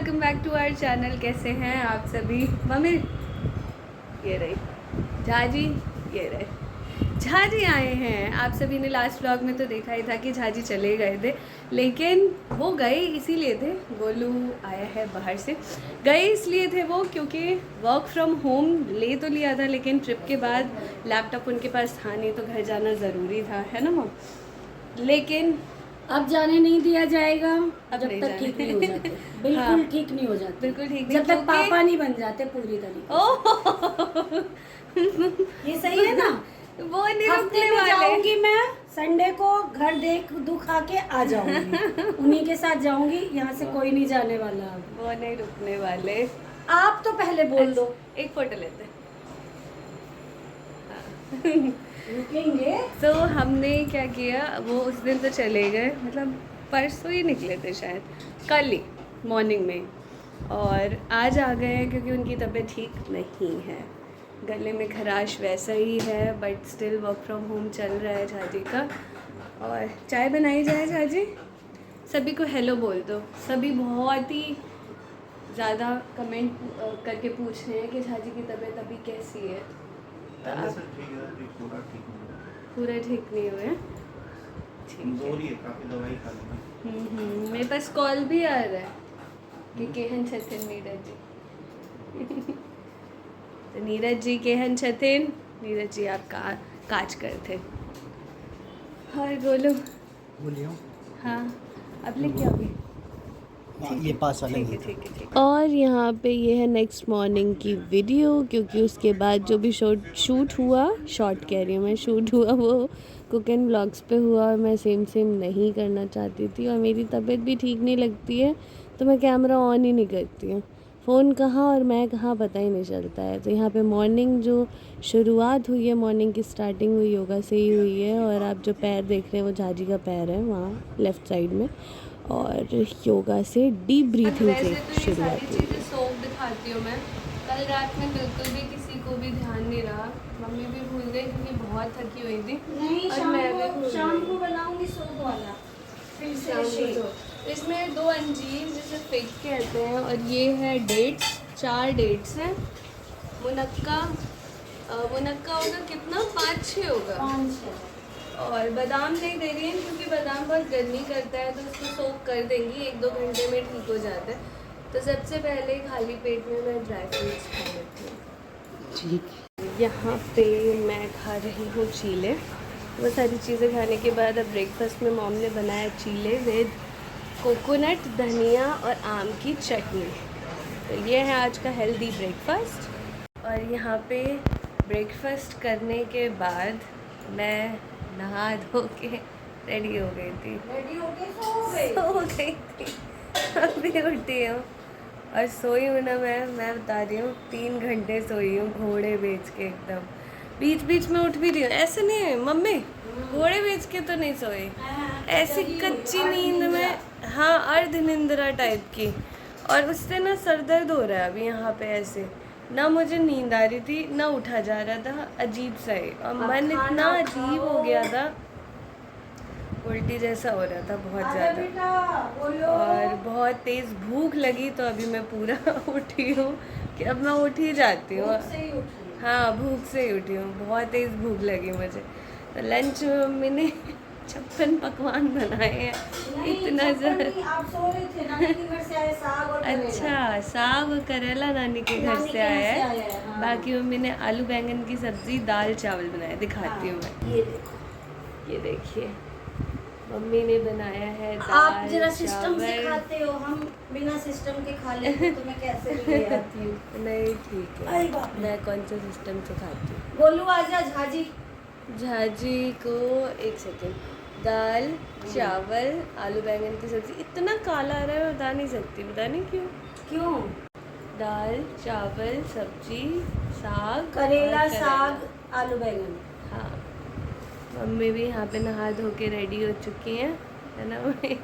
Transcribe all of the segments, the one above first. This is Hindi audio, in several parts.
Welcome back to our channel. कैसे हैं आप सभी? मम्मी ये रही, झाजी ये रहे। झाजी आए हैं। आप सभी ने लास्ट व्लॉग में तो देखा ही था कि झाजी चले गए थे, लेकिन वो गए इसीलिए थे, गोलू आया है बाहर से। गए इसलिए थे वो क्योंकि वर्क फ्रॉम होम ले तो लिया था, लेकिन ट्रिप के बाद लैपटॉप उनके पास था नहीं, तो घर जाना ज़रूरी था, है ना मम? लेकिन अब जाने नहीं दिया जाएगा अब जब नहीं तक ठीक नहीं हो जाते। हाँ, बिल्कुल ठीक नहीं हो जाते, बिल्कुल ठीक नहीं, जब तक पापा नहीं बन जाते पूरी तरीके से। ये सही है ना? वो नहीं हफ्ते रुकने में वाले। जाऊंगी मैं, संडे को घर देख दुख आके आ जाऊंगी। उन्हीं के साथ जाऊंगी, यहाँ से कोई नहीं जाने वाला। वो नहीं रुकने वाले। आप तो पहले बोल दो। एक फोटो लेते रुकेंगे तो हमने क्या किया, वो उस दिन तो चले गए, मतलब परसों ही निकले थे शायद, कल ही मॉर्निंग में, और आज आ गए हैं क्योंकि उनकी तबीयत ठीक नहीं है। गले में खराश वैसा ही है, but still work from home चल रहा है झाजी का। और चाय बनाई जाए झाजी? सभी को हेलो बोल दो। सभी बहुत ही ज़्यादा कमेंट करके पूछ रहे हैं कि झाजी की तबीयत अभी कैसी है। तो आप पूरा ठीक नहीं हुए? ठीक है। काफी दवाई खा ली। मेरे पास कॉल भी आ रहा है कि केहन छथिन नीरज जी। तो नीरज जी केहन छथिन? नीरज जी आप काज करते। और गोलू बोलिए। हाँ अब लेके आओगे? ये पास वाला ठीक है ठीक है ठीक। और यहाँ पे ये है नेक्स्ट मॉर्निंग की वीडियो, क्योंकि उसके बाद जो भी शूट हुआ, शॉर्ट कह रही हूँ मैं, शूट हुआ वो कुक एंड व्लॉग्स पे हुआ, और मैं सेम नहीं करना चाहती थी, और मेरी तबीयत भी ठीक नहीं लगती है, तो मैं कैमरा ऑन ही नहीं करती हूँ। फ़ोन कहाँ और मैं कहाँ पता ही नहीं चलता है। तो यहाँ पे मॉर्निंग जो शुरुआत हुई है, मॉर्निंग की स्टार्टिंग हुई योगा से ही हुई है। और आप जो पैर देख रहे हैं वो झाजी का पैर है वहाँ लेफ़्ट साइड में, और योगा से डीप ब्रीथिंग से शुरुआत हुई है। सोप दिखाती हूँ मैं। कल रात में बिल्कुल भी किसी को भी ध्यान नहीं रहा, मम्मी भी भूल गई क्योंकि बहुत थकी हुई थी। नहीं, और मैं भी भूल शाम गई। को बनाऊंगी सूप वाला फिर से शाम को शेक। तो इसमें 2 अंजीर जिसे फिग कहते हैं, और ये है डेट्स, 4 डेट्स हैं। मुनक्का होगा कितना, 5-6 होगा। 5-6 और बादाम नहीं दे रही है क्योंकि बादाम बहुत गर्मी करता है, तो उसको सोक कर देंगी, 1-2 घंटे में ठीक हो जाता है। तो सबसे पहले खाली पेट में मैं ड्राई फ्रूट्स खा लेती हूँ। ठीक। यहाँ पे मैं खा रही हूँ चीले। वो सारी चीज़ें खाने के बाद अब ब्रेकफास्ट में मॉम ने बनाया चीले विद कोकोनट, धनिया और आम की चटनी। तो ये है आज का हेल्दी ब्रेकफास्ट। और यहाँ पे ब्रेकफास्ट करने के बाद मैं नहा धो के रेडी हो गई थी। रेडी होके सो गई थी, अभी उठी हूँ। और सोई हूँ ना मैं बता रही हूँ, 3 घंटे सोई हूँ घोड़े बेच के एकदम। बीच बीच में उठ भी रही हूँ, ऐसे नहीं है मम्मी, घोड़े बेच के तो नहीं सोई, ऐसी कच्ची नींद में, हाँ अर्ध निंद्रा टाइप की। और उससे ना सर दर्द हो रहा है अभी यहाँ पे, ऐसे ना मुझे नींद आ रही थी ना उठा जा रहा था, अजीब सा ही, और मन इतना अजीब हो गया था, उल्टी जैसा हो रहा था बहुत ज़्यादा, और बहुत तेज़ भूख लगी। तो अभी मैं पूरा उठी हूँ कि अब मैं उठ ही जाती हूँ। हाँ भूख से ही उठी हूँ, बहुत तेज़ भूख लगी मुझे। तो लंच में मम्मी ने 56 पकवान बनाए हैं, इतना ज़्यादा। आप सो रहे थे, नानी के घर से आए साग और अच्छा, साग और करेला नानी के घर से आया है। हाँ। बाकी मम्मी ने आलू बैंगन की सब्ज़ी, दाल चावल बनाए, दिखाती हूँ मैं। ये देखो, ये देखिए मम्मी ने बनाया है दाल, आप जरा सिस्टम से चावल। खाते हो, हम बिना सिस्टम के खा लेते तो मैं कैसे भी ले आती हूँ। नहीं ठीक अरे है, बाप रे। मैं कौन सा सिस्टम से खाती हूँ। गोलू आजा झाजी। झाजी को 1 सेकेंड, दाल चावल आलू बैंगन की सब्ज़ी। इतना काला आ रहा है मैं बता नहीं सकती, बता नहीं क्यों। क्यों? दाल चावल सब्जी साग, करेला और साग आलू बैंगन। हाँ मम्मी भी यहाँ पे नहा धो के रेडी हो चुकी हैं, है ना मम्मी?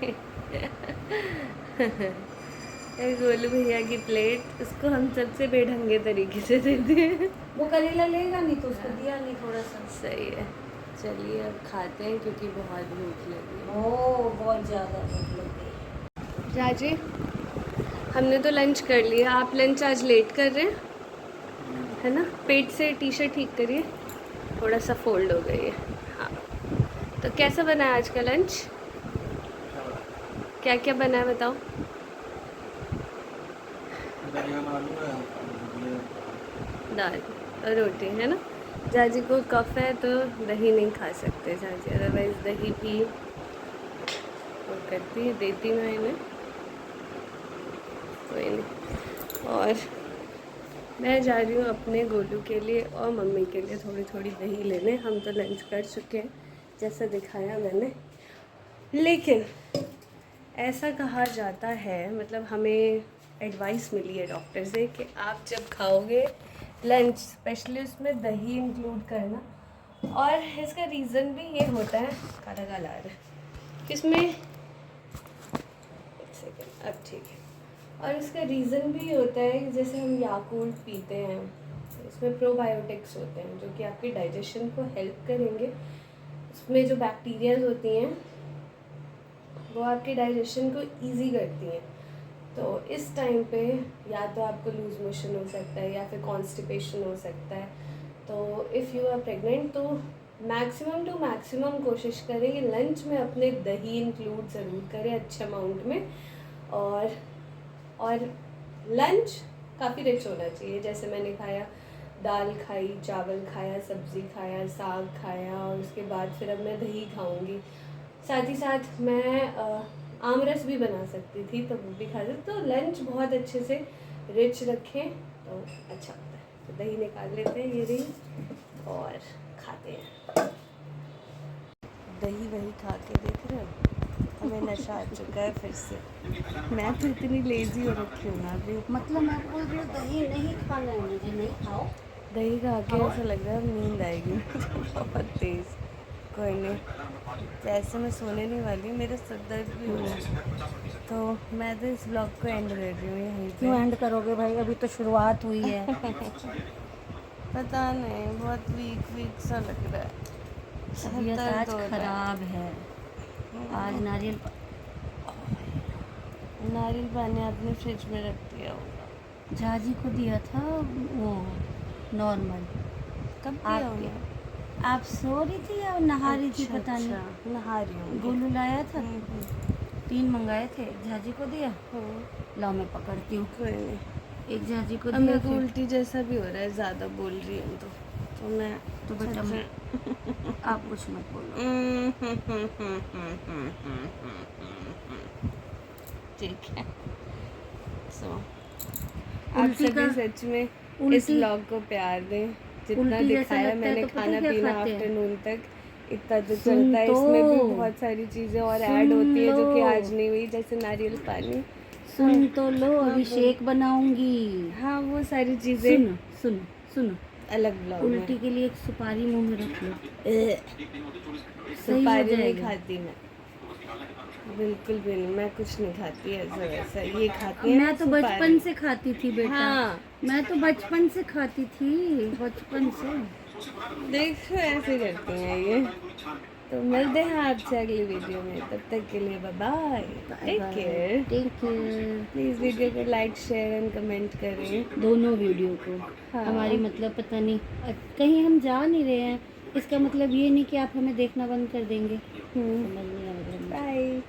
गोलू भैया की प्लेट, उसको हम सबसे बेढंगे तरीके से देते हैं। वो करेला लेगा नहीं तो उसको दिया नहीं थोड़ा सा। सही है, चलिए अब खाते हैं क्योंकि बहुत भूख लगी है। ओह बहुत ज़्यादा भूख लग गई। राजी हमने तो लंच कर लिया, आप लंच आज लेट कर रहे हैं, है ना? पेट से टी शर्ट ठीक करिए, थोड़ा सा फोल्ड हो गई है। हाँ, तो कैसा बना है आज का लंच? क्या क्या बना है बताओ। दाल और रोटी, है ना? जाजी को कफ है तो दही नहीं खा सकते जाजी, अदरवाइज दही भी वो करती देती मैं इन्हें, कोई नहीं। और मैं जा रही हूँ अपने गोलू के लिए और मम्मी के लिए थोड़ी थोड़ी दही लेने। हम तो लंच कर चुके हैं जैसा दिखाया मैंने, लेकिन ऐसा कहा जाता है, मतलब हमें एडवाइस मिली है डॉक्टर से कि आप जब खाओगे लंच स्पेशली उसमें दही इंक्लूड करना। और इसका रीज़न भी ये होता है, काला काला आ रहा है कि इसमें, एक सेकेंड, अब ठीक है। और इसका रीज़न भी होता है कि जैसे हम याकूल्ट पीते हैं, इसमें प्रोबायोटिक्स होते हैं जो कि आपके डाइजेशन को हेल्प करेंगे। उसमें जो बैक्टीरियाज होती हैं वो आपके डाइजेशन को इजी करती हैं। तो इस टाइम पे या तो आपको लूज मोशन हो सकता है या फिर कॉन्स्टिपेशन हो सकता है। तो इफ़ यू आर प्रेग्नेंट तो मैक्सिमम टू मैक्सिमम कोशिश करें कि लंच में अपने दही इंक्लूड ज़रूर करें अच्छे अमाउंट में। और लंच काफ़ी रिच होना चाहिए, जैसे मैंने खाया, दाल खाई, चावल खाया, सब्ज़ी खाया, साग खाया, और उसके बाद फिर अब मैं दही खाऊंगी। साथ ही साथ मैं आमरस भी बना सकती थी, तो वो भी खा सकते। तो लंच बहुत अच्छे से रिच रखें तो अच्छा होता है। तो दही निकाल लेते हैं, ये रही, और खाते हैं दही। वही खा के देख रहे हो, हमें नशा आ चुका है फिर से। मैं तो इतनी लेज़ी हो रखी हूँ ना अभी, मतलब मैं बोल रही हूँ दही नहीं खाना है मुझे, नहीं खाओ। दही खा के ऐसा लग रहा है नींद आएगी बहुत तेज़। कोई नहीं, जैसे मैं सोने नहीं वाली, मेरा सर दर्द भी हो रहा है, तो मैं तो इस ब्लॉग को एंड कर रही हूँ यहीं पे। क्यों एंड करोगे भाई, अभी तो शुरुआत हुई है। पता नहीं, बहुत वीक सा लग रहा है, तबीयत दर्द आज हो रहा है। खराब है। आज नारियल पानी आपने फ्रिज में रख दिया होगा। झाजी को दिया था वो नॉर्मल। कब दिया होगा? आप सो रही थी या नहा रही थी अच्छा, पता नहीं। अच्छा, नहा रही हूँ। गोलू लाया था, 3 मंगाए थे, झाजी को दिया। लाओ मैं पकड़ती हूँ। कोई नहीं, एक झाजी को अब दिया मेरे को फिर- उल्टी जैसा भी हो रहा है, ज़्यादा बोल रही हूँ तो मैं तो बेटा आप कुछ मत बोलो। ठीक है। सो आप उल्टी सभी का- सच में इस उल्टी- ब्लॉग को प्यार दें जितना उल्टी जैसा दिखाया लगता है मैंने। तो पता खाना क्या पीना खाते हैं? आफ्टरनून तक इतना तो सुन चलता है, तो, इसमें भी बहुत सारी चीज़ें और सुन ऐड होती है जो कि लो। आज नहीं हुई, जैसे नारियल पानी। सुन तो लो, हाँ, अभी शेक बनाऊंगी। हाँ, वो सारी चीज़ें सुनो सुनो सुनो, अलग ब्लॉग में। उल्टी के लिए एक सुपारी मुंह में रख लो, सही हो सुपारी नहीं जाएगा। खाती मैं, बिल्कुल भी नहीं, मैं कुछ नहीं खाती ऐसा वैसा, ये खाती है मैं तो सुपारी। बचपन से खाती थी बेटा। हाँ। मैं तो बचपन से खाती थी, बचपन से। देखो ऐसे करती हैं ये। तो मिलते हैं आपसे अगली वीडियो में, तब तक के लिए bye bye, take care. Take care. Please video को लाइक, शेयर एंड कमेंट करें, दोनों वीडियो को। हाँ। हमारी मतलब पता नहीं, कहीं हम जा नहीं रहे हैं, इसका मतलब ये नहीं कि आप हमें देखना बंद कर देंगे। समझ नहीं आ रहा है मुझे। बाय।